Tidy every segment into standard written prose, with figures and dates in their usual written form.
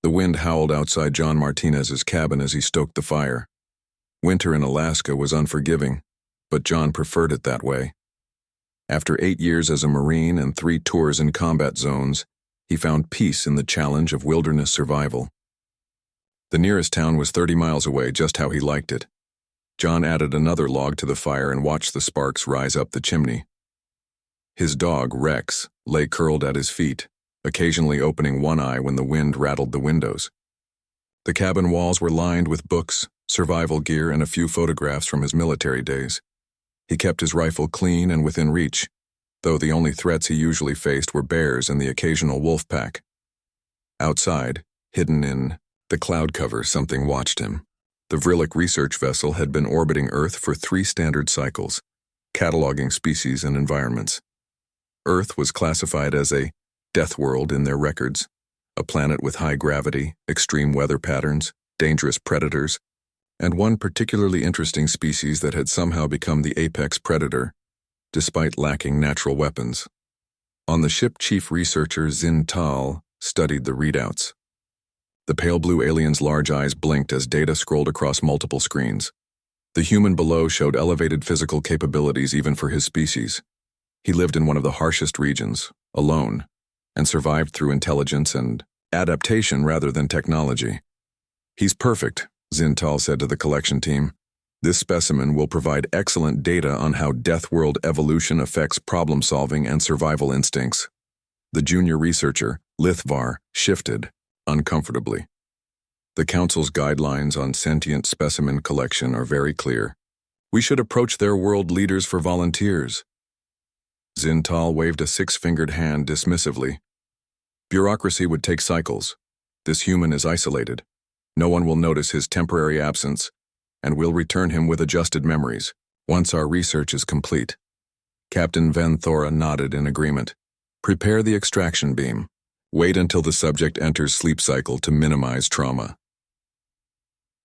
The wind howled outside John Martinez's cabin as he stoked the fire. Winter in Alaska was unforgiving, but John preferred it that way. After 8 years as a Marine and 3 tours in combat zones, he found peace in the challenge of wilderness survival. The nearest town was 30 miles away, just how he liked it. John added another log to the fire and watched the sparks rise up the chimney. His dog, Rex, lay curled at his feet, occasionally opening one eye when the wind rattled the windows. The cabin walls were lined with books, survival gear, and a few photographs from his military days. He kept his rifle clean and within reach, though the only threats he usually faced were bears and the occasional wolf pack. Outside, hidden in the cloud cover, something watched him. The Vrillik research vessel had been orbiting Earth for 3 standard cycles, cataloging species and environments. Earth was classified as a death world in their records, a planet with high gravity, extreme weather patterns, dangerous predators, and one particularly interesting species that had somehow become the apex predator, despite lacking natural weapons. On the ship, chief researcher Zin Tal studied the readouts. The pale blue alien's large eyes blinked as data scrolled across multiple screens. The human below showed elevated physical capabilities even for his species. He lived in one of the harshest regions, alone, and survived through intelligence and adaptation rather than technology. "He's perfect," Zintal said to the collection team. "This specimen will provide excellent data on how Deathworld evolution affects problem-solving and survival instincts." The junior researcher, Lithvar, shifted, uncomfortably. "The Council's guidelines on sentient specimen collection are very clear. We should approach their world leaders for volunteers." Zintal waved a 6-fingered hand dismissively. "Bureaucracy would take cycles. This human is isolated. No one will notice his temporary absence, and we'll return him with adjusted memories, once our research is complete." Captain Van Thora nodded in agreement. "Prepare the extraction beam. Wait until the subject enters sleep cycle to minimize trauma."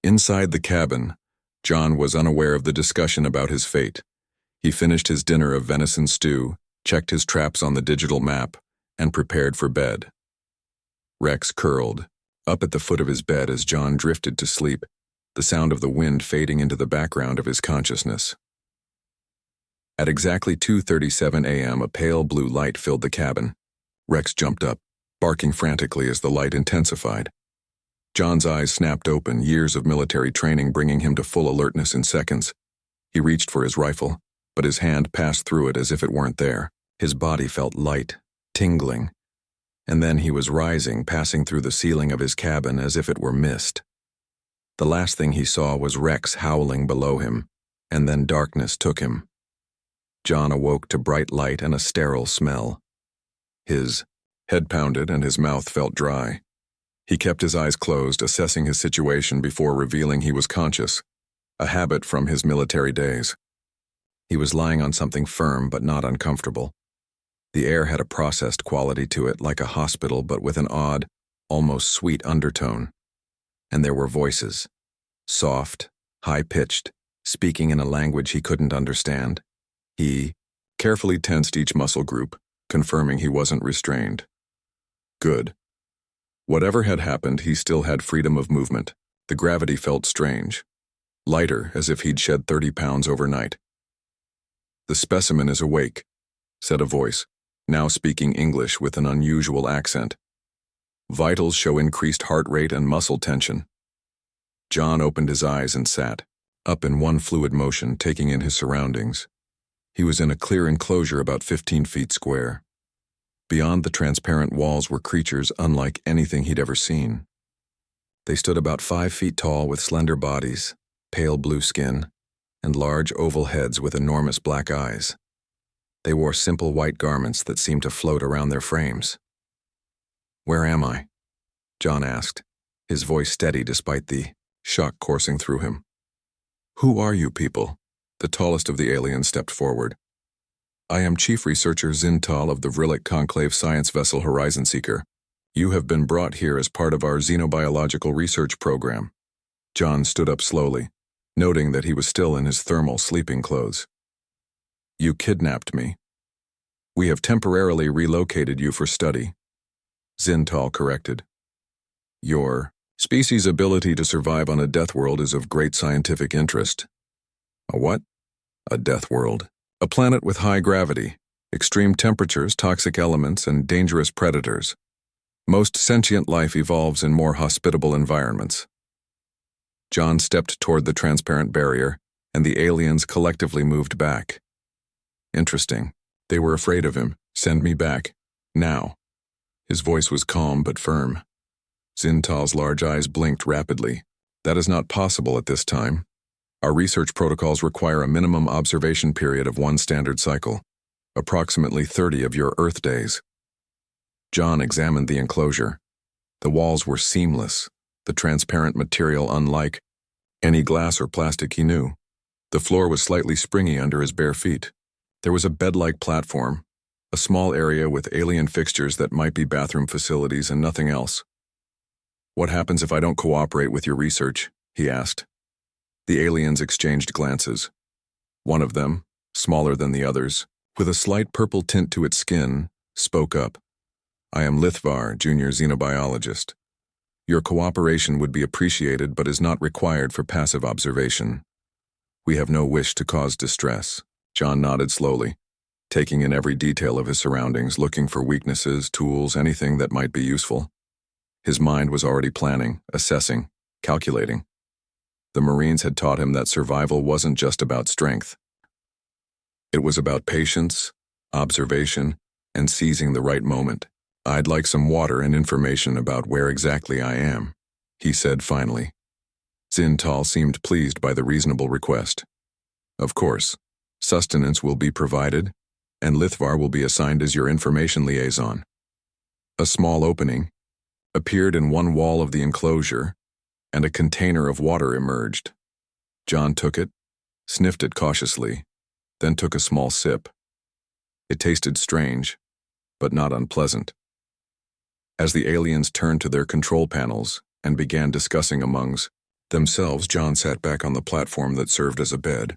Inside the cabin, John was unaware of the discussion about his fate. He finished his dinner of venison stew, checked his traps on the digital map, and prepared for bed. Rex curled up at the foot of his bed as John drifted to sleep, the sound of the wind fading into the background of his consciousness. At exactly 2:37 a.m., a pale blue light filled the cabin. Rex jumped up, barking frantically as the light intensified. John's eyes snapped open, years of military training bringing him to full alertness in seconds. He reached for his rifle, but his hand passed through it as if it weren't there. His body felt light, tingling, and then he was rising, passing through the ceiling of his cabin as if it were mist. The last thing he saw was Rex howling below him, and then darkness took him. John awoke to bright light and a sterile smell. His head pounded and his mouth felt dry. He kept his eyes closed, assessing his situation before revealing he was conscious, a habit from his military days. He was lying on something firm but not uncomfortable. The air had a processed quality to it, like a hospital, but with an odd, almost sweet undertone. And there were voices, soft, high-pitched, speaking in a language he couldn't understand. He carefully tensed each muscle group, confirming he wasn't restrained. Good. Whatever had happened, he still had freedom of movement. The gravity felt strange, lighter, as if he'd shed 30 pounds overnight. "The specimen is awake," said a voice, now speaking English with an unusual accent. "Vitals show increased heart rate and muscle tension." John opened his eyes and sat, up in one fluid motion, taking in his surroundings. He was in a clear enclosure about 15 feet square. Beyond the transparent walls were creatures unlike anything he'd ever seen. They stood about 5 feet tall with slender bodies, pale blue skin, and large oval heads with enormous black eyes. They wore simple white garments that seemed to float around their frames. "Where am I?" John asked, his voice steady despite the shock coursing through him. "Who are you people?" The tallest of the aliens stepped forward. "I am Chief Researcher Zintal of the Vrillik Conclave science vessel Horizon Seeker. You have been brought here as part of our xenobiological research program." John stood up slowly, noting that he was still in his thermal sleeping clothes. "You kidnapped me. We have temporarily relocated you for study," Zintal corrected. Your species' ability to survive on a death world is of great scientific interest. A what? A death world. A planet with high gravity, extreme temperatures, toxic elements, and dangerous predators. Most sentient life evolves in more hospitable environments. John stepped toward the transparent barrier, and the aliens collectively moved back. Interesting. They were afraid of him. Send me back. Now. His voice was calm but firm. Zintal's large eyes blinked rapidly. That is not possible at this time. Our research protocols require a minimum observation period of 1 standard cycle, approximately 30 of your Earth days. John examined the enclosure. The walls were seamless, the transparent material unlike any glass or plastic he knew. The floor was slightly springy under his bare feet. There was a bed-like platform, a small area with alien fixtures that might be bathroom facilities and nothing else. What happens if I don't cooperate with your research? He asked. The aliens exchanged glances. One of them, smaller than the others, with a slight purple tint to its skin, spoke up. I am Lithvar, junior xenobiologist. Your cooperation would be appreciated but is not required for passive observation. We have no wish to cause distress. John nodded slowly, taking in every detail of his surroundings, looking for weaknesses, tools, anything that might be useful. His mind was already planning, assessing, calculating. The Marines had taught him that survival wasn't just about strength. It was about patience, observation, and seizing the right moment. I'd like some water and information about where exactly I am, he said finally. Zintal seemed pleased by the reasonable request. Of course, sustenance will be provided, and Lithvar will be assigned as your information liaison. A small opening appeared in one wall of the enclosure, and a container of water emerged. John took it, sniffed it cautiously, then took a small sip. It tasted strange, but not unpleasant. As the aliens turned to their control panels and began discussing amongst themselves, John sat back on the platform that served as a bed.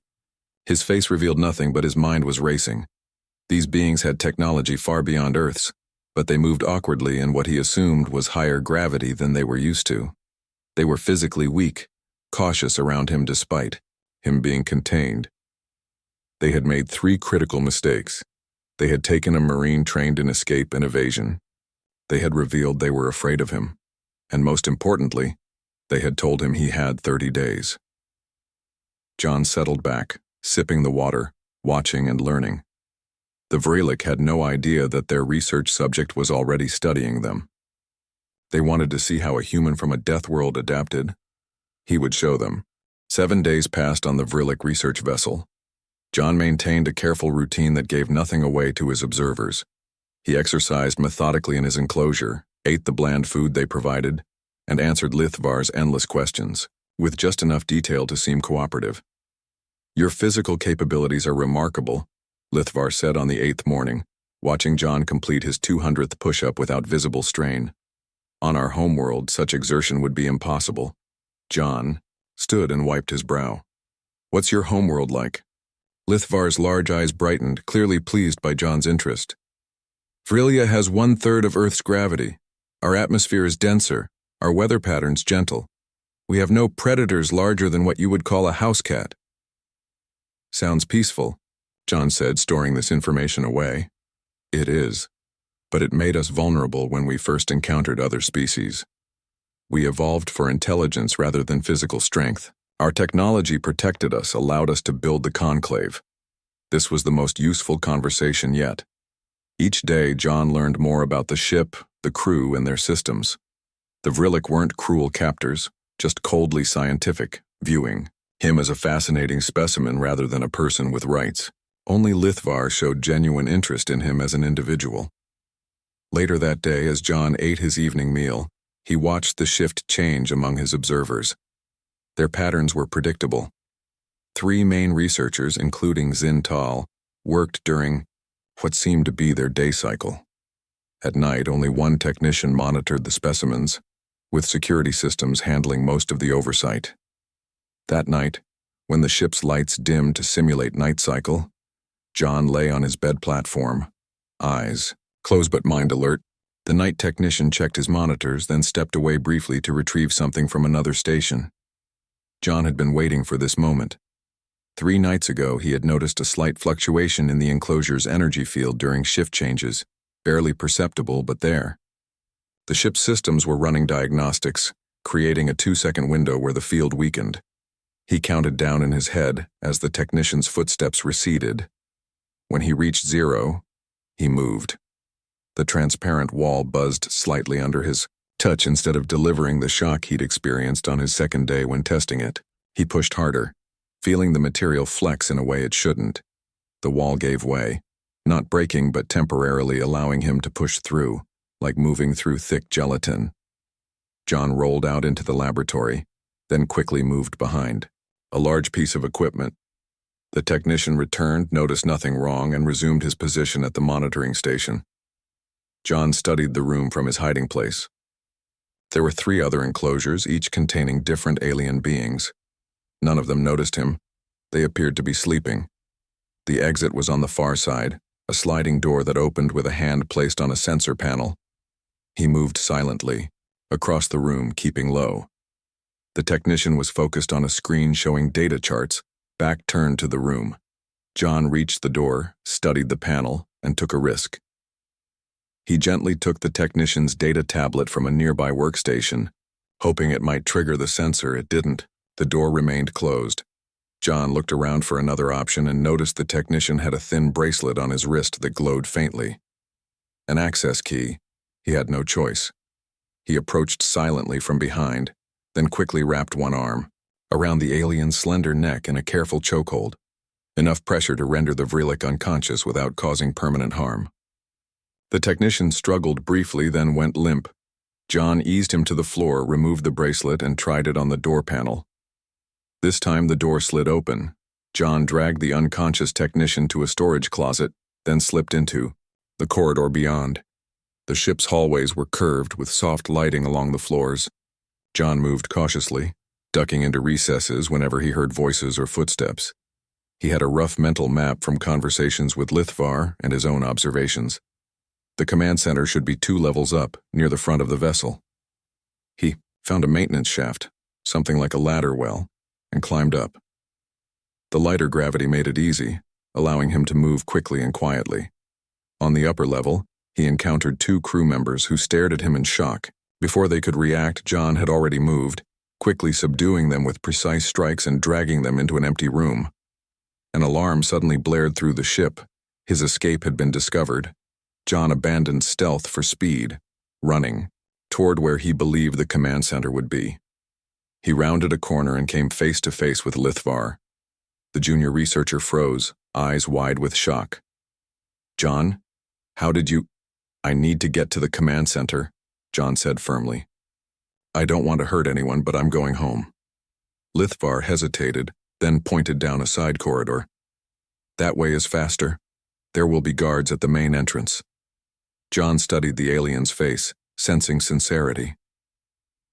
His face revealed nothing, but his mind was racing. These beings had technology far beyond Earth's, but they moved awkwardly in what he assumed was higher gravity than they were used to. They were physically weak, cautious around him despite him being contained. They had made 3 critical mistakes. They had taken a Marine trained in escape and evasion. They had revealed they were afraid of him. And most importantly, they had told him he had 30 days. John settled back, sipping the water, watching and learning. The Vralik had no idea that their research subject was already studying them. They wanted to see how a human from a death world adapted. He would show them. 7 days passed on the Vralik research vessel. John maintained a careful routine that gave nothing away to his observers. He exercised methodically in his enclosure, ate the bland food they provided, and answered Lithvar's endless questions, with just enough detail to seem cooperative. Your physical capabilities are remarkable, Lithvar said on the 8th morning, watching John complete his 200th push-up without visible strain. On our homeworld, such exertion would be impossible. John stood and wiped his brow. What's your homeworld like? Lithvar's large eyes brightened, clearly pleased by John's interest. Vrilia has 1/3 of Earth's gravity. Our atmosphere is denser, our weather patterns gentle. We have no predators larger than what you would call a house cat. Sounds peaceful, John said, storing this information away. It is, but it made us vulnerable when we first encountered other species. We evolved for intelligence rather than physical strength. Our technology protected us, allowed us to build the conclave. This was the most useful conversation yet. Each day, John learned more about the ship, the crew, and their systems. The Vralik weren't cruel captors, just coldly scientific, viewing him as a fascinating specimen rather than a person with rights. Only Lithvar showed genuine interest in him as an individual. Later that day, as John ate his evening meal, he watched the shift change among his observers. Their patterns were predictable. 3 main researchers, including Zintal, worked during what seemed to be their day cycle. At night, only 1 technician monitored the specimens, with security systems handling most of the oversight. That night, when the ship's lights dimmed to simulate night cycle, John lay on his bed platform, eyes closed but mind alert. The night technician checked his monitors, then stepped away briefly to retrieve something from another station. John had been waiting for this moment. 3 nights ago, he had noticed a slight fluctuation in the enclosure's energy field during shift changes, barely perceptible, but there. The ship's systems were running diagnostics, creating a 2-second window where the field weakened. He counted down in his head as the technician's footsteps receded. When he reached 0, he moved. The transparent wall buzzed slightly under his touch instead of delivering the shock he'd experienced on his second day when testing it. He pushed harder, feeling the material flex in a way it shouldn't. The wall gave way, not breaking but temporarily allowing him to push through, like moving through thick gelatin. John rolled out into the laboratory, then quickly moved behind. A large piece of equipment. The technician returned, noticed nothing wrong, and resumed his position at the monitoring station. John studied the room from his hiding place. There were 3 other enclosures, each containing different alien beings. None of them noticed him. They appeared to be sleeping. The exit was on the far side, a sliding door that opened with a hand placed on a sensor panel. He moved silently, across the room, keeping low. The technician was focused on a screen showing data charts, back turned to the room. John reached the door, studied the panel, and took a risk. He gently took the technician's data tablet from a nearby workstation. Hoping it might trigger the sensor, it didn't. The door remained closed. John looked around for another option and noticed the technician had a thin bracelet on his wrist that glowed faintly. An access key. He had no choice. He approached silently from behind, then quickly wrapped one arm around the alien's slender neck in a careful chokehold, enough pressure to render the Vrilic unconscious without causing permanent harm. The technician struggled briefly, then went limp. John eased him to the floor, removed the bracelet, and tried it on the door panel. This time the door slid open. John dragged the unconscious technician to a storage closet, then slipped into the corridor beyond. The ship's hallways were curved with soft lighting along the floors. John moved cautiously, ducking into recesses whenever he heard voices or footsteps. He had a rough mental map from conversations with Lithvar and his own observations. The command center should be 2 levels up, near the front of the vessel. He found a maintenance shaft, something like a ladder well, and climbed up. The lighter gravity made it easy, allowing him to move quickly and quietly. On the upper level, he encountered 2 crew members who stared at him in shock. Before they could react, John had already moved, quickly subduing them with precise strikes and dragging them into an empty room. An alarm suddenly blared through the ship. His escape had been discovered. John abandoned stealth for speed, running, toward where he believed the command center would be. He rounded a corner and came face to face with Lithvar. The junior researcher froze, eyes wide with shock. "John, how did you—" "I need to get to the command center," John said firmly. "I don't want to hurt anyone, but I'm going home." Lithvar hesitated, then pointed down a side corridor. "That way is faster. There will be guards at the main entrance." John studied the alien's face, sensing sincerity.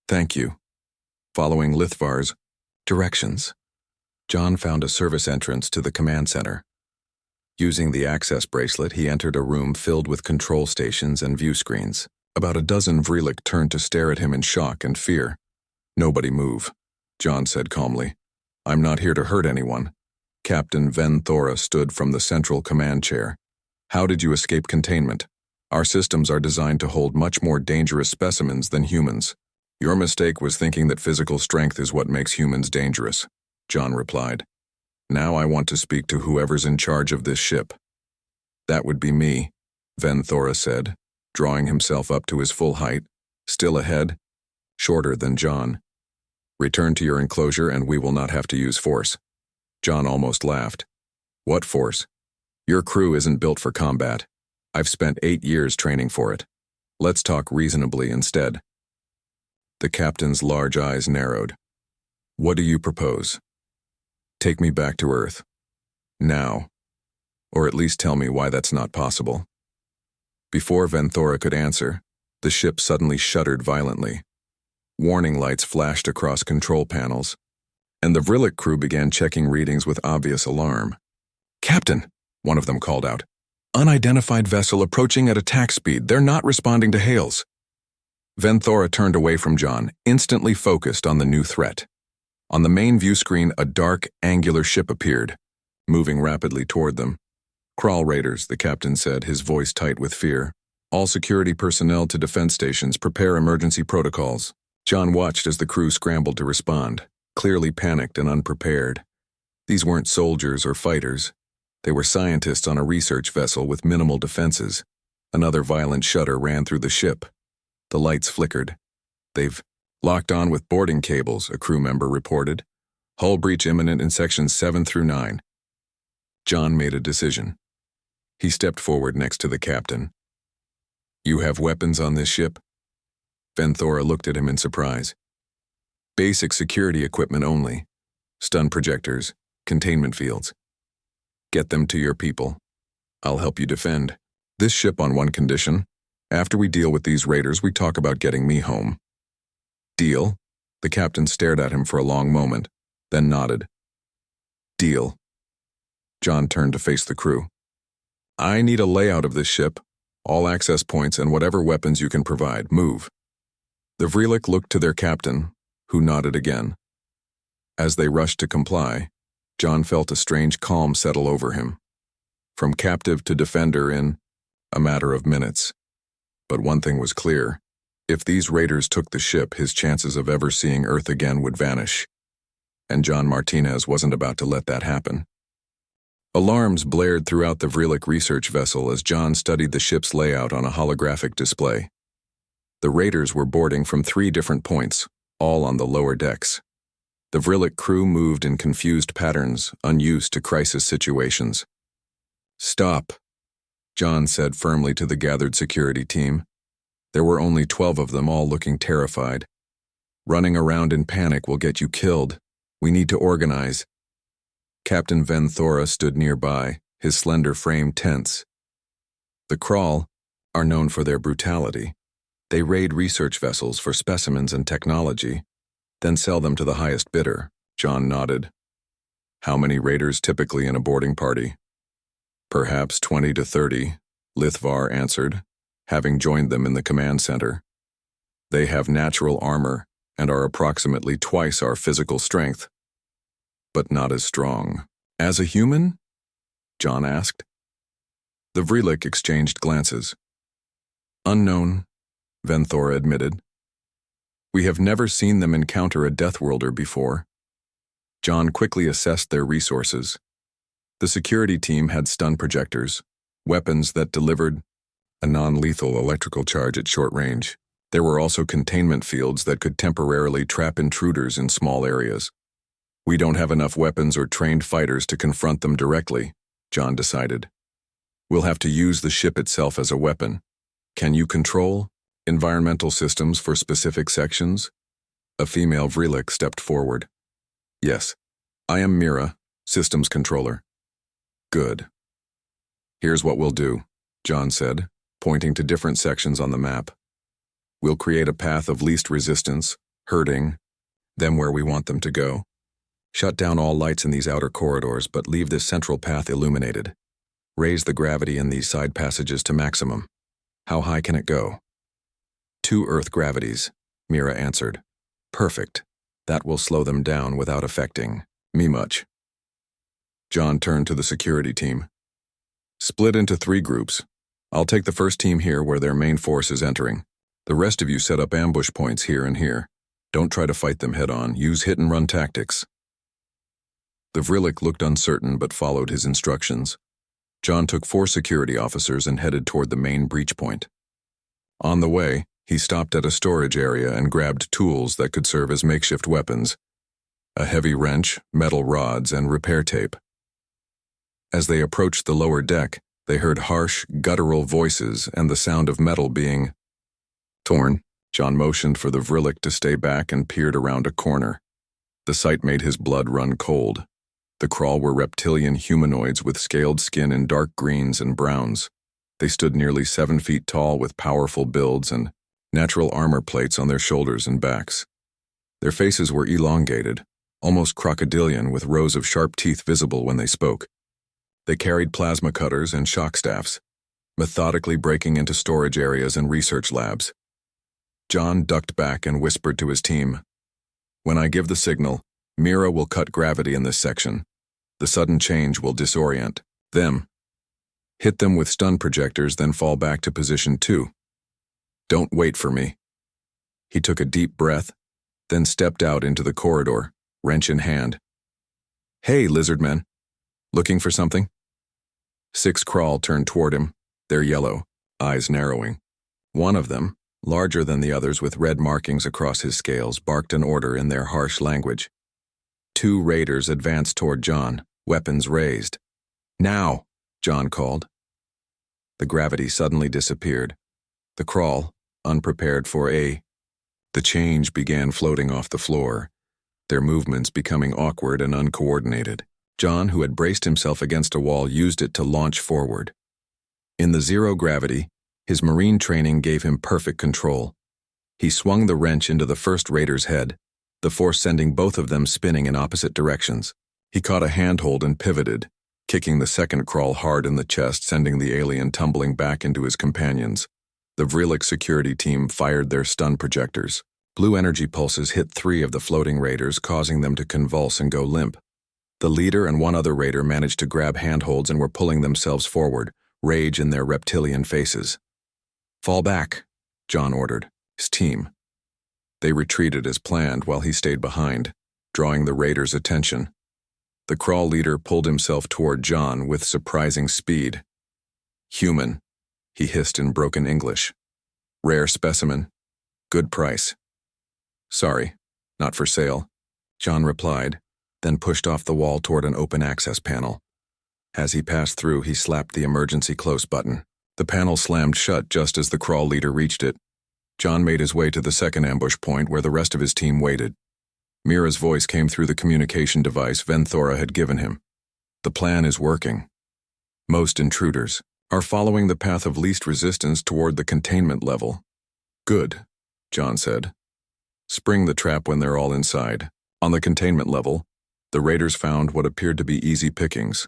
"Thank you." Following Lithvar's directions, John found a service entrance to the command center. Using the access bracelet, he entered a room filled with control stations and view screens. About a dozen Vrilic turned to stare at him in shock and fear. "Nobody move," John said calmly. "I'm not here to hurt anyone." Captain Ven Thora stood from the central command chair. "How did you escape containment? Our systems are designed to hold much more dangerous specimens than humans. Your mistake was thinking that physical strength is what makes humans dangerous," John replied. "Now I want to speak to whoever's in charge of this ship." "That would be me," Ven Thora said, drawing himself up to his full height, still ahead, shorter than John. "Return to your enclosure and we will not have to use force." John almost laughed. "What force? Your crew isn't built for combat. I've spent 8 years training for it. Let's talk reasonably instead." The captain's large eyes narrowed. "What do you propose?" "Take me back to Earth. Now. Or at least tell me why that's not possible." Before Ven Thora could answer, the ship suddenly shuddered violently. Warning lights flashed across control panels, and the Vrilic crew began checking readings with obvious alarm. "Captain!" one of them called out. Unidentified vessel approaching at attack speed. They're not responding to hails. Venthora turned away from John, instantly focused on the new threat. On the main view screen, a dark, angular ship appeared, moving rapidly toward them. "Crawl raiders," the captain said, his voice tight with fear. "All security personnel to defense stations, prepare emergency protocols." John watched as the crew scrambled to respond, clearly panicked and unprepared. These weren't soldiers or fighters. They were scientists on a research vessel with minimal defenses. Another violent shudder ran through the ship. The lights flickered. "They've locked on with boarding cables," a crew member reported. "Hull breach imminent in sections 7 through 9. John made a decision. He stepped forward next to the captain. "You have weapons on this ship?" Venthora looked at him in surprise. "Basic security equipment only. Stun projectors, containment fields. Get them to your people. I'll help you defend this ship on one condition. After we deal with these raiders, we talk about getting me home." "Deal?" The captain stared at him for a long moment, then nodded. "Deal." John turned to face the crew. "I need a layout of this ship, all access points and whatever weapons you can provide. Move." The Vreelik looked to their captain, who nodded again. As they rushed to comply, John felt a strange calm settle over him. From captive to defender in a matter of minutes. But one thing was clear. If these raiders took the ship, his chances of ever seeing Earth again would vanish. And John Martinez wasn't about to let that happen. Alarms blared throughout the Vreelik research vessel as John studied the ship's layout on a holographic display. The raiders were boarding from 3 different points, all on the lower decks. The Vreelik crew moved in confused patterns, unused to crisis situations. "Stop," John said firmly to the gathered security team. There were only 12 of them, all looking terrified. "Running around in panic will get you killed. We need to organize." Captain Venthora stood nearby, his slender frame tense. "The Crawl are known for their brutality. They raid research vessels for specimens and technology, then sell them to the highest bidder." John nodded. "How many raiders typically in a boarding party?" "Perhaps 20 to 30, Lithvar answered, having joined them in the command center. "They have natural armor and are approximately twice our physical strength, but not as strong." "As a human?" John asked. The Vreelik exchanged glances. "Unknown," Venthora admitted. "We have never seen them encounter a Deathworlder before." John quickly assessed their resources. The security team had stun projectors, weapons that delivered a non-lethal electrical charge at short range. There were also containment fields that could temporarily trap intruders in small areas. "We don't have enough weapons or trained fighters to confront them directly," John decided. "We'll have to use the ship itself as a weapon. Can you control environmental systems for specific sections?" A female Vreelik stepped forward. "Yes, I am Mira, systems controller." "Good. Here's what we'll do," John said, pointing to different sections on the map. "We'll create a path of least resistance, herding them where we want them to go. Shut down all lights in these outer corridors, but leave this central path illuminated. Raise the gravity in these side passages to maximum. How high can it go?" 2 Earth gravities, Mira answered. "Perfect. That will slow them down without affecting me much." John turned to the security team. "Split into 3 groups. I'll take the first team here where their main force is entering. The rest of you set up ambush points here and here. Don't try to fight them head-on. Use hit-and-run tactics." The Vreelik looked uncertain but followed his instructions. John took 4 security officers and headed toward the main breach point. On the way, he stopped at a storage area and grabbed tools that could serve as makeshift weapons: a heavy wrench, metal rods, and repair tape. As they approached the lower deck, they heard harsh, guttural voices and the sound of metal being torn. John motioned for the Vreelik to stay back and peered around a corner. The sight made his blood run cold. The Crawl were reptilian humanoids with scaled skin in dark greens and browns. They stood nearly 7 feet tall with powerful builds and natural armor plates on their shoulders and backs. Their faces were elongated, almost crocodilian, with rows of sharp teeth visible when they spoke. They carried plasma cutters and shock staffs, methodically breaking into storage areas and research labs. John ducked back and whispered to his team, "When I give the signal, Mira will cut gravity in this section. The sudden change will disorient them. Hit them with stun projectors, then fall back to position 2. Don't wait for me." He took a deep breath, then stepped out into the corridor, wrench in hand. "Hey, lizardmen. Looking for something?" 6 Crawl turned toward him, their yellow, eyes narrowing. One of them, larger than the others with red markings across his scales, barked an order in their harsh language. 2 raiders advanced toward John, weapons raised. "Now!" John called. The gravity suddenly disappeared. The Crawl, unprepared for the change, began floating off the floor, their movements becoming awkward and uncoordinated. John, who had braced himself against a wall, used it to launch forward. In the zero gravity, his marine training gave him perfect control. He swung the wrench into the first raider's head, the force sending both of them spinning in opposite directions. He caught a handhold and pivoted, kicking the second Crawl hard in the chest, sending the alien tumbling back into his companions. The Vrilic security team fired their stun projectors. Blue energy pulses hit 3 of the floating raiders, causing them to convulse and go limp. The leader and 1 other raider managed to grab handholds and were pulling themselves forward, rage in their reptilian faces. "Fall back," John ordered his team. They retreated as planned while he stayed behind, drawing the raiders' attention. The Crawl leader pulled himself toward John with surprising speed. "Human," he hissed in broken English. "Rare specimen. Good price." "Sorry, not for sale," John replied, then pushed off the wall toward an open access panel. As he passed through, he slapped the emergency close button. The panel slammed shut just as the Crawl leader reached it. John made his way to the second ambush point where the rest of his team waited. Mira's voice came through the communication device Venthora had given him. "The plan is working. Most intruders are following the path of least resistance toward the containment level." "Good," John said. "Spring the trap when they're all inside." On the containment level, the raiders found what appeared to be easy pickings: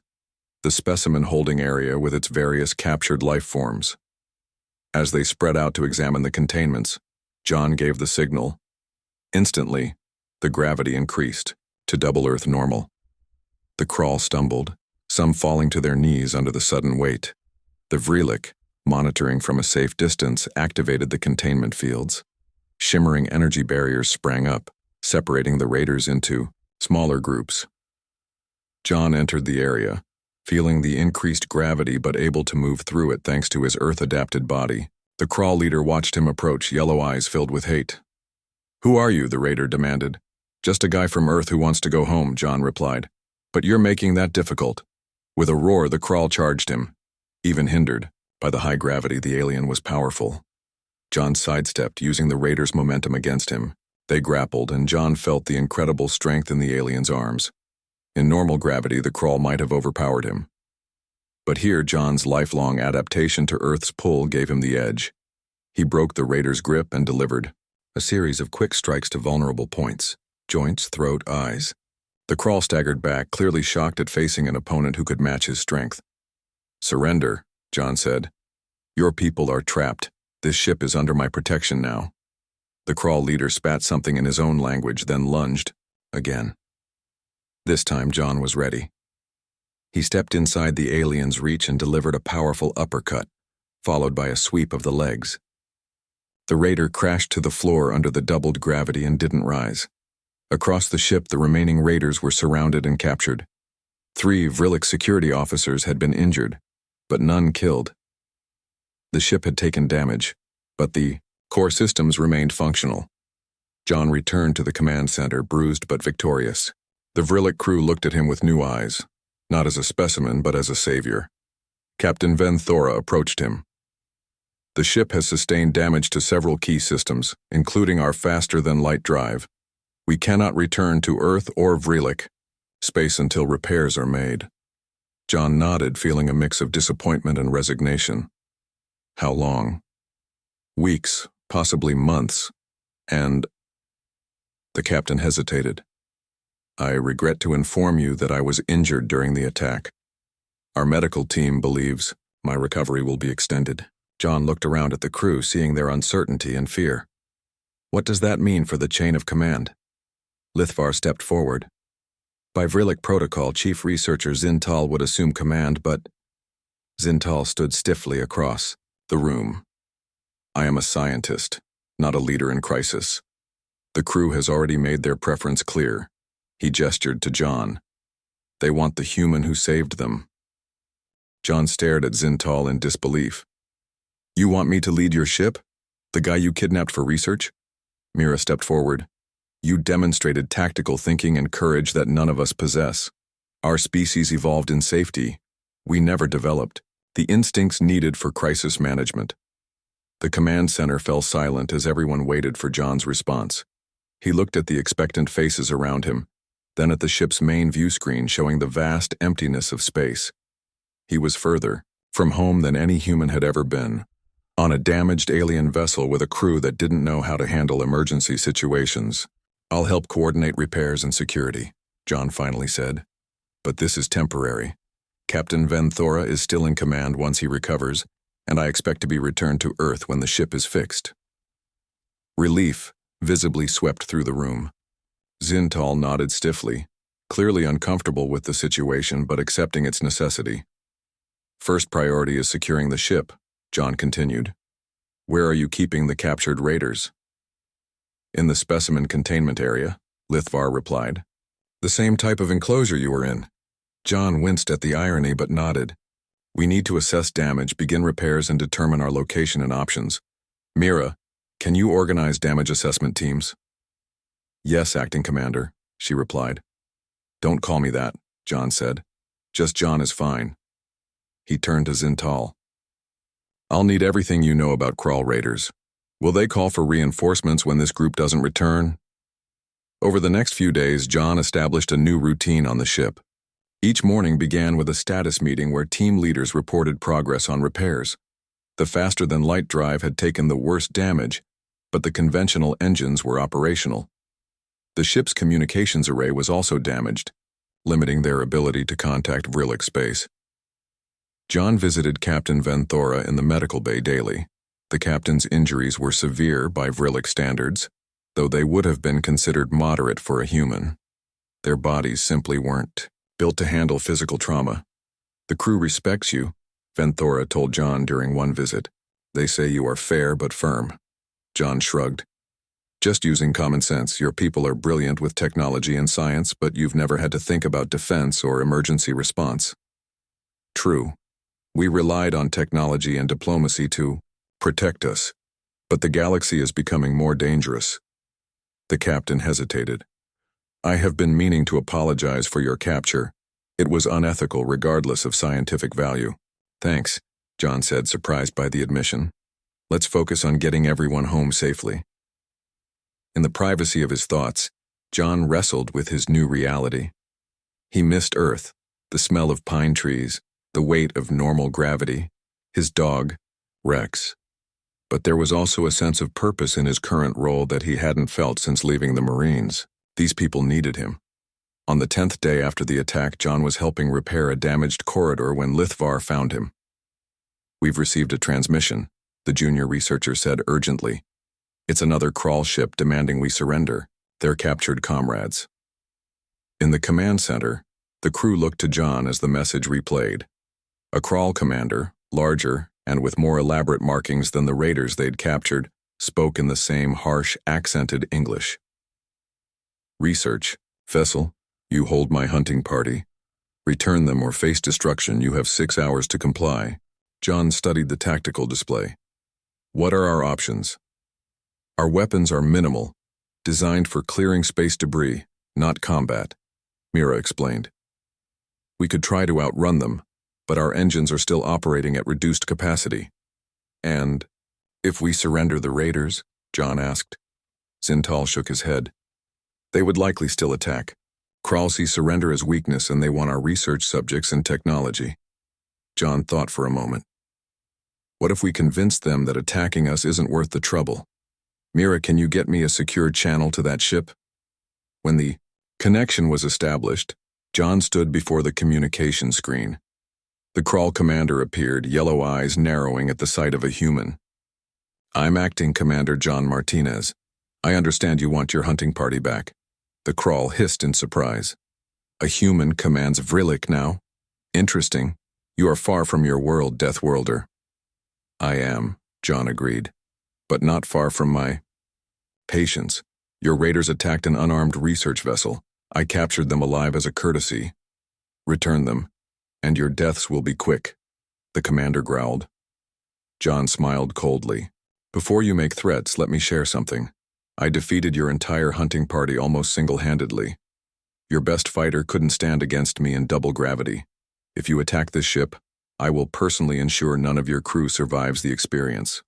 the specimen holding area with its various captured life forms. As they spread out to examine the containments, John gave the signal. Instantly, the gravity increased to double Earth normal. The Crawl stumbled, some falling to their knees under the sudden weight. The Vrilic, monitoring from a safe distance, activated the containment fields. Shimmering energy barriers sprang up, separating the raiders into smaller groups. John entered the area, feeling the increased gravity but able to move through it thanks to his Earth-adapted body. The Crawl leader watched him approach, yellow eyes filled with hate. "Who are you?" the raider demanded. "Just a guy from Earth who wants to go home," John replied. "But you're making that difficult." With a roar, the Crawl charged him. Even hindered by the high gravity, the alien was powerful. John sidestepped, using the raider's momentum against him. They grappled, and John felt the incredible strength in the alien's arms. In normal gravity, the Crawl might have overpowered him. But here, John's lifelong adaptation to Earth's pull gave him the edge. He broke the raider's grip and delivered a series of quick strikes to vulnerable points: joints, throat, eyes. The Crawl staggered back, clearly shocked at facing an opponent who could match his strength. "Surrender," John said. "Your people are trapped. This ship is under my protection now." The Crawl leader spat something in his own language, then lunged again. This time, John was ready. He stepped inside the alien's reach and delivered a powerful uppercut, followed by a sweep of the legs. The raider crashed to the floor under the doubled gravity and didn't rise. Across the ship, the remaining raiders were surrounded and captured. 3 Vrilic security officers had been injured, but none killed. The ship had taken damage, but the core systems remained functional. John returned to the command center, bruised but victorious. The Vrilic crew looked at him with new eyes, not as a specimen but as a savior. Captain Venthora approached him. "The ship has sustained damage to several key systems, including our faster-than-light drive. We cannot return to Earth or Vrilic space until repairs are made." John nodded, feeling a mix of disappointment and resignation. "How long?" "Weeks, possibly months, and—" The captain hesitated. "I regret to inform you that I was injured during the attack. Our medical team believes my recovery will be extended. John looked around at the crew, seeing their uncertainty and fear. What does that mean for the chain of command? Lithvar stepped forward. By Vrilic protocol, Chief Researcher Zintal would assume command, but Zintal stood stiffly across the room. I am a scientist, not a leader in crisis. The crew has already made their preference clear. He gestured to John. They want the human who saved them. John stared at Zintal in disbelief. You want me to lead your ship? The guy you kidnapped for research? Mira stepped forward. You demonstrated tactical thinking and courage that none of us possess. Our species evolved in safety. We never developed the instincts needed for crisis management. The command center fell silent as everyone waited for John's response. He looked at the expectant faces around him, then at the ship's main view screen showing the vast emptiness of space. He was further from home than any human had ever been, on a damaged alien vessel with a crew that didn't know how to handle emergency situations. I'll help coordinate repairs and security, John finally said. But this is temporary. Captain Venthora is still in command once he recovers, and I expect to be returned to Earth when the ship is fixed. Relief visibly swept through the room. Zintal nodded stiffly, clearly uncomfortable with the situation but accepting its necessity. First priority is securing the ship, John continued. Where are you keeping the captured raiders? In the specimen containment area, Lithvar replied. The same type of enclosure you were in. John winced at the irony but nodded. We need to assess damage, begin repairs, and determine our location and options. Mira, can you organize damage assessment teams? Yes, Acting Commander, she replied. Don't call me that, John said. Just John is fine. He turned to Zintal. I'll need everything you know about crawl raiders. Will they call for reinforcements when this group doesn't return? Over the next few days, John established a new routine on the ship. Each morning began with a status meeting where team leaders reported progress on repairs. The faster-than-light drive had taken the worst damage, but the conventional engines were operational. The ship's communications array was also damaged, limiting their ability to contact Vrilic space. John visited Captain Venthora in the medical bay daily. The captain's injuries were severe by Vrilic standards, though they would have been considered moderate for a human. Their bodies simply weren't built to handle physical trauma. The crew respects you, Venthora told John during one visit. They say you are fair but firm. John shrugged. Just using common sense, your people are brilliant with technology and science, but you've never had to think about defense or emergency response. True. We relied on technology and diplomacy to protect us, but the galaxy is becoming more dangerous. The captain hesitated. I have been meaning to apologize for your capture. It was unethical regardless of scientific value. Thanks, John said, surprised by the admission. Let's focus on getting everyone home safely. In the privacy of his thoughts, John wrestled with his new reality. He missed Earth, the smell of pine trees, the weight of normal gravity, his dog, Rex. But there was also a sense of purpose in his current role that he hadn't felt since leaving the Marines. These people needed him. On the 10th day after the attack, John was helping repair a damaged corridor when Lithvar found him. We've received a transmission, the junior researcher said urgently. It's another crawl ship demanding we surrender, their captured comrades. In the command center, the crew looked to John as the message replayed. A crawl commander, larger and with more elaborate markings than the raiders they'd captured, spoke in the same harsh, accented English. Research, Fessel, you hold my hunting party. Return them or face destruction. You have 6 hours to comply. John studied the tactical display. What are our options? Our weapons are minimal, designed for clearing space debris, not combat, Mira explained. We could try to outrun them, but our engines are still operating at reduced capacity. And if we surrender the raiders? John asked. Zintal shook his head. They would likely still attack. Krall sees surrender as weakness and they want our research subjects and technology. John thought for a moment. What if we convince them that attacking us isn't worth the trouble? Mira, can you get me a secure channel to that ship? When the connection was established, John stood before the communication screen. The crawl commander appeared, yellow eyes narrowing at the sight of a human. "I'm Acting Commander John Martinez. I understand you want your hunting party back." The crawl hissed in surprise. "A human commands Vrilik now? Interesting. You are far from your world, Deathworlder." "I am," John agreed, "but not far from my patience. Your raiders attacked an unarmed research vessel. I captured them alive as a courtesy. Return them, and your deaths will be quick," the commander growled. John smiled coldly. "Before you make threats, let me share something. I defeated your entire hunting party almost single-handedly. Your best fighter couldn't stand against me in double gravity. If you attack this ship, I will personally ensure none of your crew survives the experience."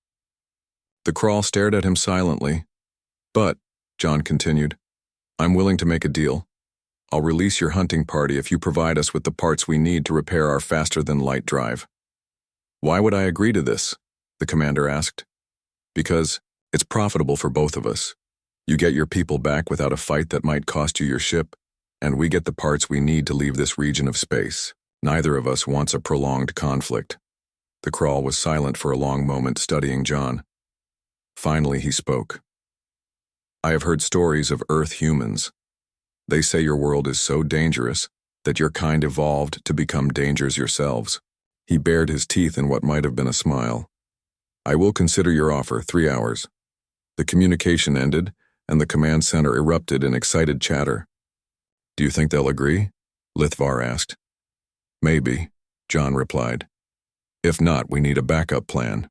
The crawl stared at him silently. "But," John continued, "I'm willing to make a deal. I'll release your hunting party if you provide us with the parts we need to repair our faster-than-light drive." "Why would I agree to this?" the commander asked. "Because it's profitable for both of us. You get your people back without a fight that might cost you your ship, and we get the parts we need to leave this region of space. Neither of us wants a prolonged conflict." The crawl was silent for a long moment, studying John. Finally, he spoke. "I have heard stories of Earth humans. They say your world is so dangerous that your kind evolved to become dangers yourselves." He bared his teeth in what might have been a smile. "I will consider your offer. 3 hours." The communication ended, and the command center erupted in excited chatter. "Do you think they'll agree?" Lithvar asked. "Maybe," John replied. "If not, we need a backup plan."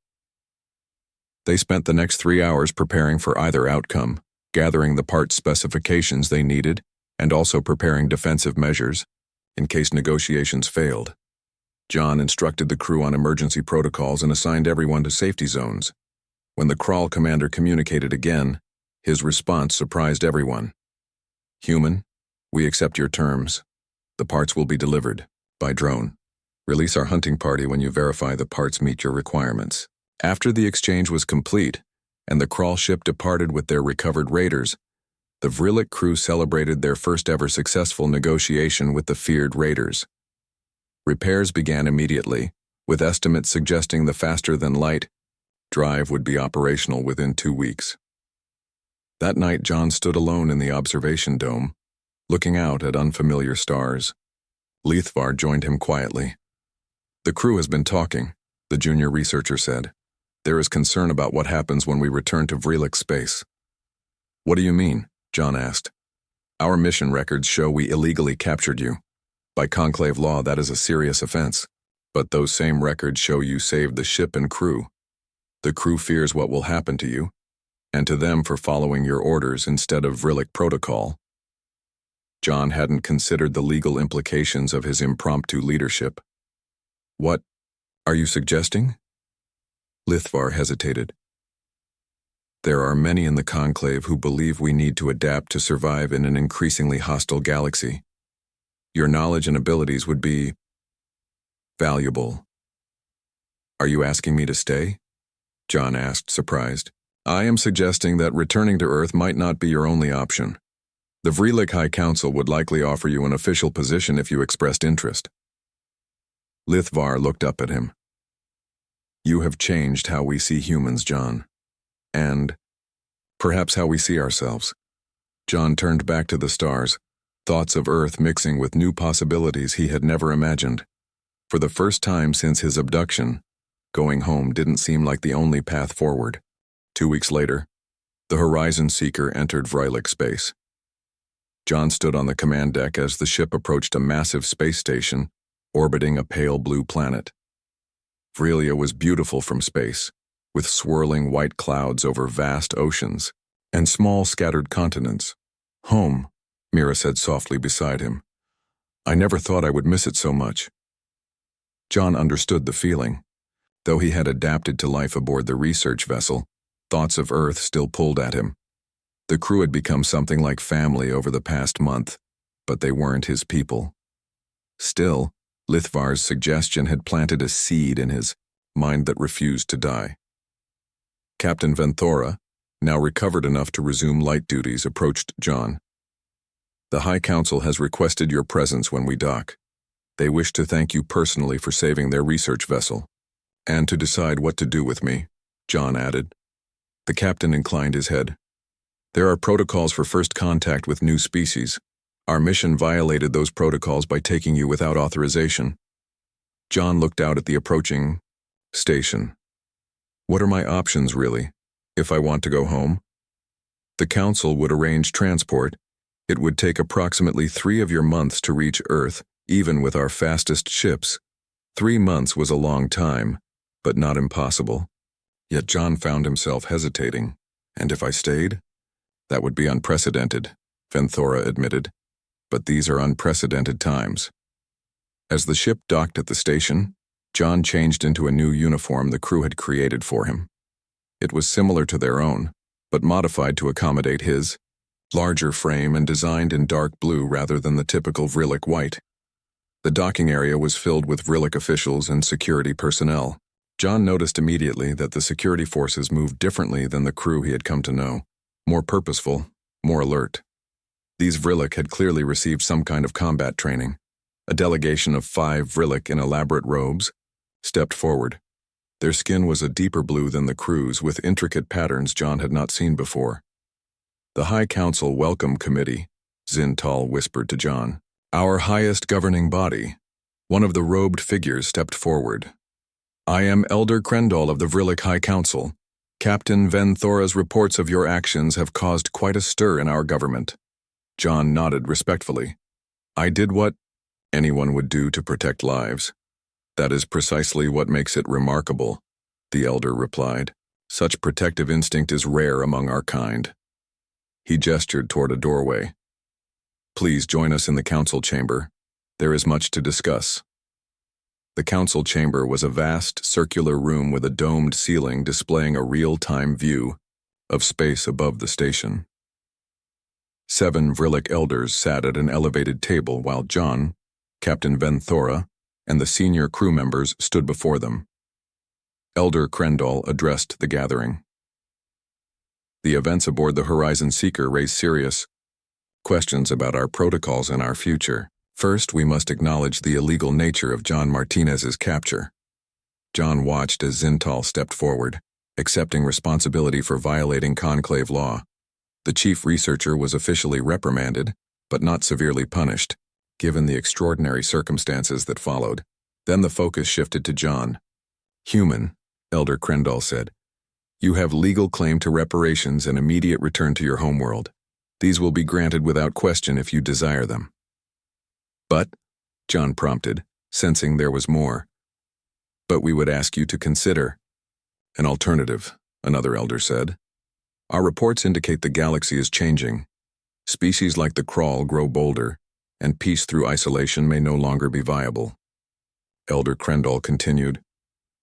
They spent the next 3 hours preparing for either outcome, gathering the part specifications they needed, and also preparing defensive measures in case negotiations failed. John instructed the crew on emergency protocols and assigned everyone to safety zones. When the crawl commander communicated again, his response surprised everyone. "Human, we accept your terms. The parts will be delivered by drone. Release our hunting party when you verify the parts meet your requirements." After the exchange was complete, and the crawl ship departed with their recovered raiders, the Vrilik crew celebrated their first-ever successful negotiation with the feared raiders. Repairs began immediately, with estimates suggesting the faster-than-light drive would be operational within 2 weeks. That night, John stood alone in the observation dome, looking out at unfamiliar stars. Lithvar joined him quietly. "The crew has been talking," the junior researcher said. "There is concern about what happens when we return to Vrilik space." "What do you mean?" John asked. "Our mission records show we illegally captured you. By Conclave law, that is a serious offense. But those same records show you saved the ship and crew. The crew fears what will happen to you, and to them for following your orders instead of Vrilik protocol." John hadn't considered the legal implications of his impromptu leadership. "What are you suggesting?" Lithvar hesitated. "There are many in the Conclave who believe we need to adapt to survive in an increasingly hostile galaxy. Your knowledge and abilities would be valuable." "Are you asking me to stay?" John asked, surprised. "I am suggesting that returning to Earth might not be your only option. The Vrilik High Council would likely offer you an official position if you expressed interest." Lithvar looked up at him. "You have changed how we see humans, John. And perhaps how we see ourselves." John turned back to the stars, thoughts of Earth mixing with new possibilities he had never imagined. For the first time since his abduction, going home didn't seem like the only path forward. 2 weeks later, the Horizon Seeker entered Vrilik space. John stood on the command deck as the ship approached a massive space station orbiting a pale blue planet. Vrilia was beautiful from space, with swirling white clouds over vast oceans and small scattered continents. "Home," Mira said softly beside him. "I never thought I would miss it so much." John understood the feeling. Though he had adapted to life aboard the research vessel, thoughts of Earth still pulled at him. The crew had become something like family over the past month, but they weren't his people. Still, Lithvar's suggestion had planted a seed in his mind that refused to die. Captain Venthora, now recovered enough to resume light duties, approached John. "The High Council has requested your presence when we dock. They wish to thank you personally for saving their research vessel. And to decide what to do with me, John added. The captain inclined his head. There are protocols for first contact with new species. Our mission violated those protocols by taking you without authorization. John looked out at the approaching station. What are my options, really, if I want to go home? The council would arrange transport. It would take approximately 3 of your months to reach Earth, even with our fastest ships. 3 months was a long time, but not impossible. Yet John found himself hesitating. And if I stayed? That would be unprecedented, Venthora admitted. But these are unprecedented times. As the ship docked at the station, John changed into a new uniform the crew had created for him. It was similar to their own, but modified to accommodate his larger frame and designed in dark blue rather than the typical Vrillic white. The docking area was filled with Vrillic officials and security personnel. John noticed immediately that the security forces moved differently than the crew he had come to know, more purposeful, more alert. These Vrillic had clearly received some kind of combat training. A delegation of 5 Vrillic in elaborate robes stepped forward. Their skin was a deeper blue than the crew's, with intricate patterns John had not seen before. The High Council Welcome Committee, Zintal whispered to John. Our highest governing body. One of the robed figures stepped forward. I am Elder Crendall of the Vrillic High Council. Captain Venthora's reports of your actions have caused quite a stir in our government. John nodded respectfully. I did what anyone would do to protect lives. That is precisely what makes it remarkable, the elder replied. Such protective instinct is rare among our kind. He gestured toward a doorway. Please join us in the council chamber. There is much to discuss. The council chamber was a vast, circular room with a domed ceiling displaying a real-time view of space above the station. 7 Vrillic elders sat at an elevated table while John, Captain Venthora, and the senior crew members stood before them. Elder Crendall addressed the gathering. The events aboard the Horizon Seeker raise serious questions about our protocols and our future. First, we must acknowledge the illegal nature of John Martinez's capture. John watched as Zintal stepped forward, accepting responsibility for violating Conclave law. The chief researcher was officially reprimanded, but not severely punished, given the extraordinary circumstances that followed. Then the focus shifted to John. Human, Elder Crendall said. You have legal claim to reparations and immediate return to your homeworld. These will be granted without question if you desire them. But, John prompted, sensing there was more. But we would ask you to consider an alternative, another elder said. Our reports indicate the galaxy is changing. Species like the Crawl grow bolder, and peace through isolation may no longer be viable. Elder Crendall continued.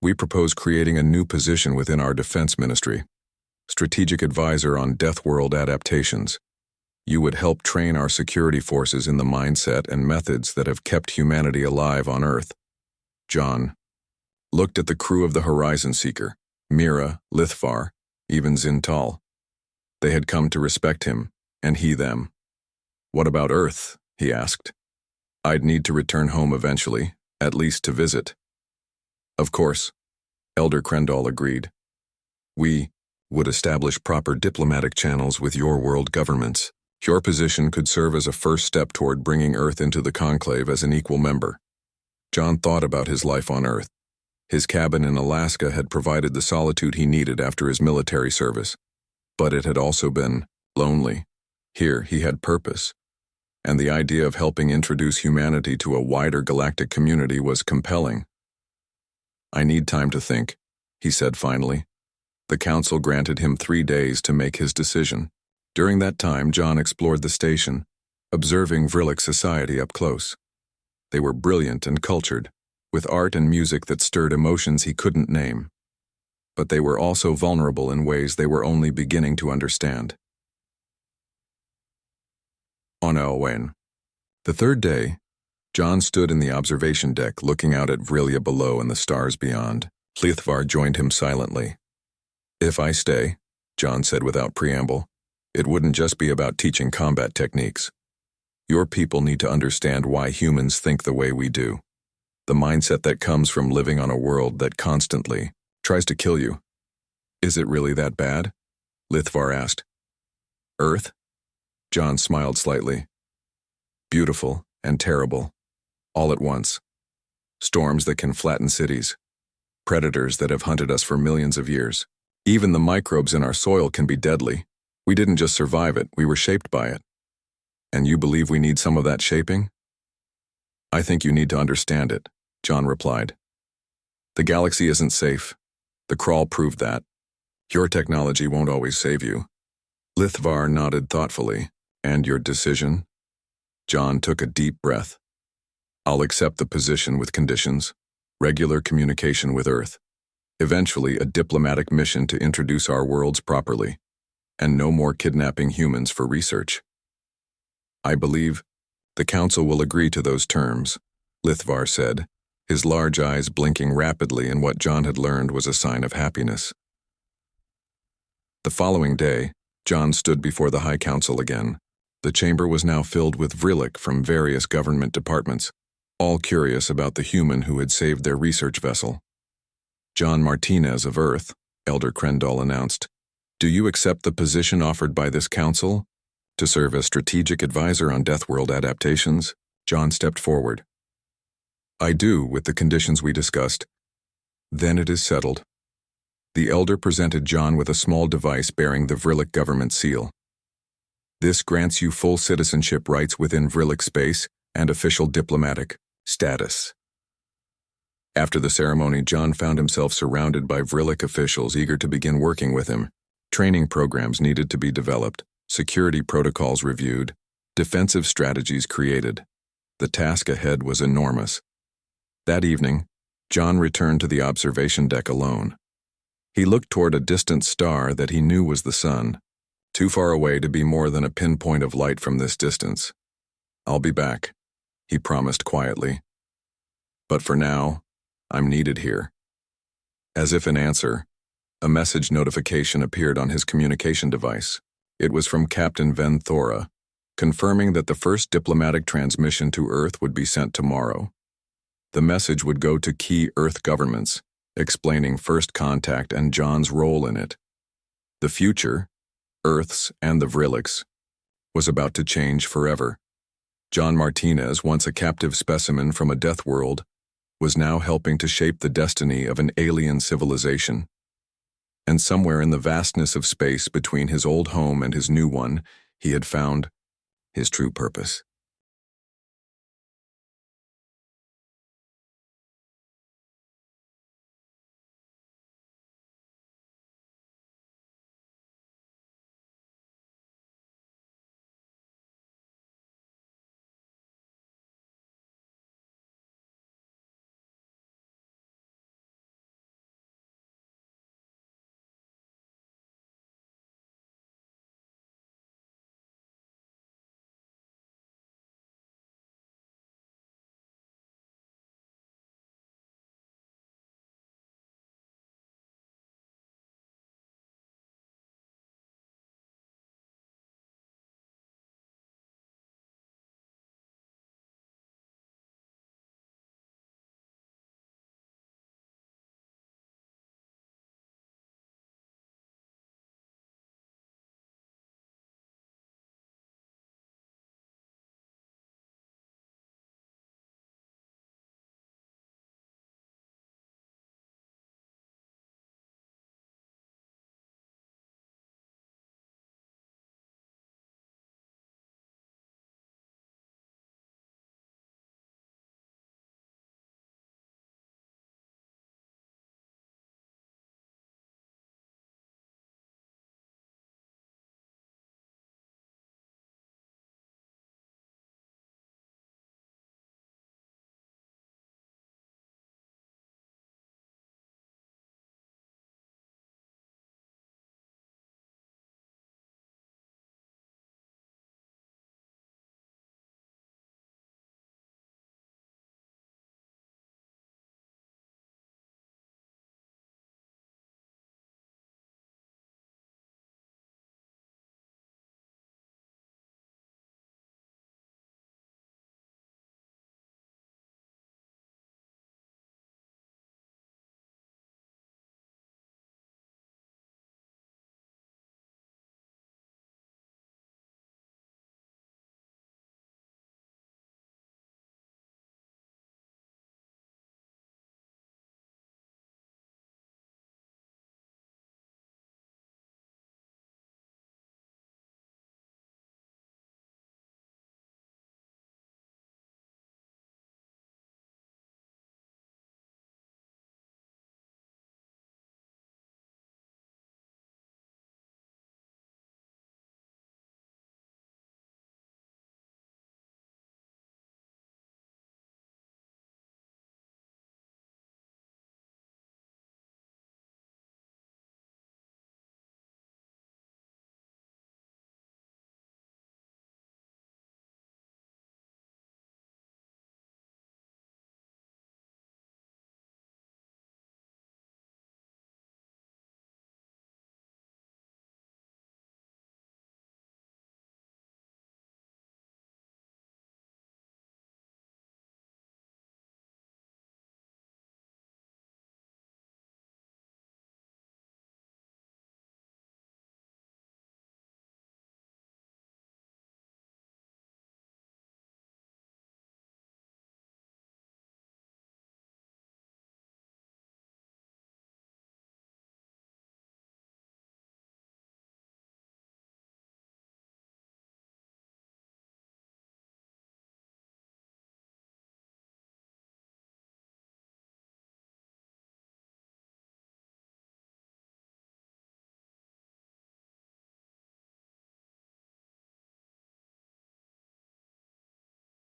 We propose creating a new position within our defense ministry, strategic advisor on Deathworld adaptations. You would help train our security forces in the mindset and methods that have kept humanity alive on Earth. John looked at the crew of the Horizon Seeker, Mira, Lithfar, even Zintal. They had come to respect him, and he them. What about Earth? He asked. I'd need to return home eventually, at least to visit. Of course, Elder Crendall agreed. We would establish proper diplomatic channels with your world governments. Your position could serve as a first step toward bringing Earth into the Conclave as an equal member. John thought about his life on Earth. His cabin in Alaska had provided the solitude he needed after his military service. But it had also been lonely. Here he had purpose. And the idea of helping introduce humanity to a wider galactic community was compelling. I need time to think, he said finally. The council granted him 3 days to make his decision. During that time, John explored the station, observing Vrillic society up close. They were brilliant and cultured, with art and music that stirred emotions he couldn't name. But they were also vulnerable in ways they were only beginning to understand. On Elwyn. The 3rd day, John stood in the observation deck looking out at Vrillia below and the stars beyond. Lithvar joined him silently. If I stay, John said without preamble, it wouldn't just be about teaching combat techniques. Your people need to understand why humans think the way we do. The mindset that comes from living on a world that constantly tries to kill you. Is it really that bad? Lithvar asked. Earth? John smiled slightly. Beautiful and terrible, all at once. Storms that can flatten cities. Predators that have hunted us for millions of years. Even the microbes in our soil can be deadly. We didn't just survive it, we were shaped by it. And you believe we need some of that shaping? I think you need to understand it, John replied. The galaxy isn't safe. The crawl proved that. Your technology won't always save you. Lithvar nodded thoughtfully. And your decision? John took a deep breath. I'll accept the position with conditions. Regular communication with Earth. Eventually, a diplomatic mission to introduce our worlds properly. And no more kidnapping humans for research. I believe the Council will agree to those terms, Lithvar said, his large eyes blinking rapidly in what John had learned was a sign of happiness. The following day, John stood before the High Council again. The chamber was now filled with Vrillik from various government departments, all curious about the human who had saved their research vessel. John Martinez of Earth, Elder Krendall announced, Do you accept the position offered by this council? To serve as strategic advisor on Deathworld adaptations? John stepped forward. I do, with the conditions we discussed. Then it is settled. The Elder presented John with a small device bearing the Vrillik government seal. This grants you full citizenship rights within Vrillik space and official diplomatic status. After the ceremony, John found himself surrounded by Vrillik officials eager to begin working with him. Training programs needed to be developed, security protocols reviewed, defensive strategies created. The task ahead was enormous. That evening, John returned to the observation deck alone. He looked toward a distant star that he knew was the sun, too far away to be more than a pinpoint of light from this distance. I'll be back, he promised quietly. But for now, I'm needed here. As if in answer, a message notification appeared on his communication device. It was from Captain Ven Thora, confirming that the first diplomatic transmission to Earth would be sent tomorrow. The message would go to key Earth governments, explaining first contact and John's role in it. The future, Earth's and the Vrillik's, was about to change forever. John Martinez, once a captive specimen from a death world, was now helping to shape the destiny of an alien civilization. And somewhere in the vastness of space between his old home and his new one, he had found his true purpose.